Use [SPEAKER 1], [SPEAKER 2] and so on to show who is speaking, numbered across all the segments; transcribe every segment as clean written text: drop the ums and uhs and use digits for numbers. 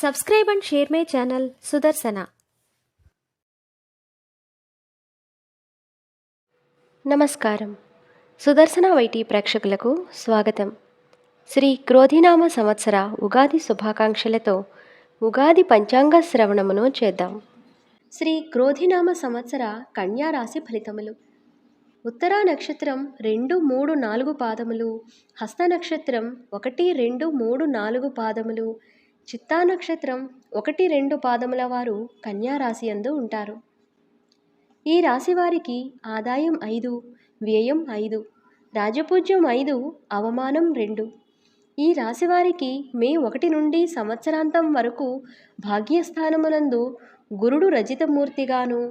[SPEAKER 1] Subscribe and share my channel Sudarsana. నమస్కారం. సుదర్శన YT ప్రేక్షకులకు స్వాగతం. శ్రీ క్రోధినామ సంవత్సర ఉగాది శుభాకాంక్షలతో ఉగాది పంచాంగ శ్రవణమును చేద్దాం. శ్రీ క్రోధినామ సంవత్సర కన్యా రాశి ఫలితములు. ఉత్తరా నక్షత్రం 2, 3, 4 పాదములు, హస్త నక్షత్రం 1, 2, 3, 4 పాదములు, చిత్తా నక్షత్రం 1, 2 పాదముల వారు కన్యా రాశి యందు ఉంటారు. ఈ రాశి వారికి ఆదాయం 5, వ్యయం 5, రాజపూజ్యం 5, అవమానం 2. ఈ రాశి వారికి మే 1 నుండి సంవత్సరాంతం వరకు భాగ్యస్థానమునందు గురుడు రజితమూర్తిగాను,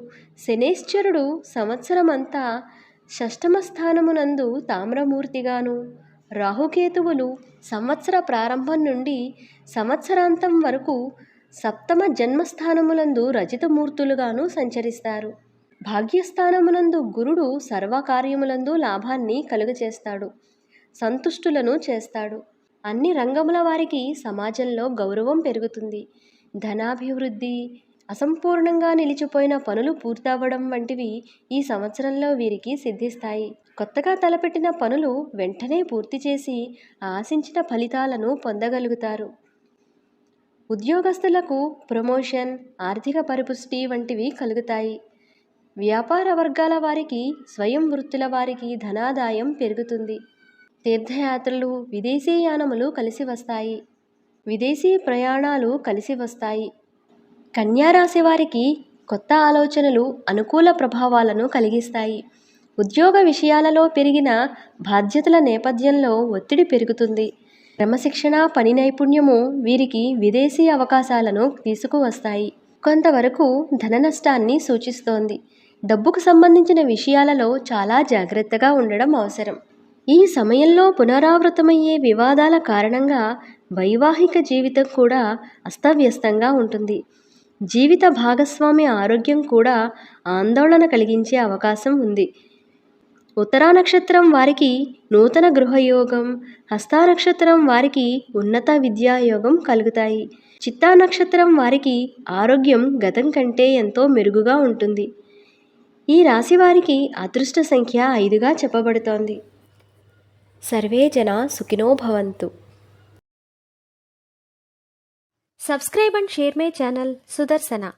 [SPEAKER 1] శనేశ్వరుడు సంవత్సరమంతా షష్టమ స్థానమునందు తామ్రమూర్తిగాను, రాహుకేతువులు సంవత్సర ప్రారంభం నుండి సంవత్సరాంతం వరకు సప్తమ జన్మస్థానములందు రజితమూర్తులుగాను సంచరిస్తారు. భాగ్యస్థానమునందు గురుడు సర్వకార్యములందు లాభాన్ని కలుగచేస్తాడు, సంతుష్టులను చేస్తాడు. అన్ని రంగముల వారికి సమాజంలో గౌరవం పెరుగుతుంది. ధనాభివృద్ధి, అసంపూర్ణంగా నిలిచిపోయిన పనులు పూర్తవ్వడం వంటివి ఈ సంవత్సరంలో వీరికి సిద్ధిస్తాయి. కొత్తగా తలపెట్టిన పనులు వెంటనే పూర్తి చేసి ఆశించిన ఫలితాలను పొందగలుగుతారు. ఉద్యోగస్తులకు ప్రమోషన్, ఆర్థిక పరిపుష్టి వంటివి కలుగుతాయి. వ్యాపార వర్గాల వారికి, స్వయం వృత్తుల వారికి ధనాదాయం పెరుగుతుంది. తీర్థయాత్రలు, విదేశీయానములు కలిసి వస్తాయి. విదేశీ ప్రయాణాలు కలిసి వస్తాయి. కన్యారాశి వారికి కొత్త ఆలోచనలు అనుకూల ప్రభావాలను కలిగిస్తాయి. ఉద్యోగ విషయాలలో పెరిగిన బాధ్యతల నేపథ్యంలో ఒత్తిడి పెరుగుతుంది. క్రమశిక్షణ, పని నైపుణ్యము వీరికి విదేశీ అవకాశాలను తీసుకువస్తాయి. కొంతవరకు ధన నష్టాన్ని సూచిస్తోంది. డబ్బుకు సంబంధించిన విషయాలలో చాలా జాగ్రత్తగా ఉండడం అవసరం. ఈ సమయంలో పునరావృతమయ్యే వివాదాల కారణంగా వైవాహిక జీవితం కూడా అస్తవ్యస్తంగా ఉంటుంది. జీవిత భాగస్వామి ఆరోగ్యం కూడా ఆందోళన కలిగించే అవకాశం ఉంది. ఉత్తరా నక్షత్రం వారికి నూతన గృహయోగం, హస్తా నక్షత్రం వారికి ఉన్నత విద్యాయోగం కలుగుతాయి. చిత్తా నక్షత్రం వారికి ఆరోగ్యం గతం కంటే ఎంతో మెరుగుగా ఉంటుంది. ఈ రాశి వారికి అదృష్ట సంఖ్య 5గా చెప్పబడుతోంది. సర్వే జనా సుఖినో భవంతు. Subscribe and share my channel Sudarsana.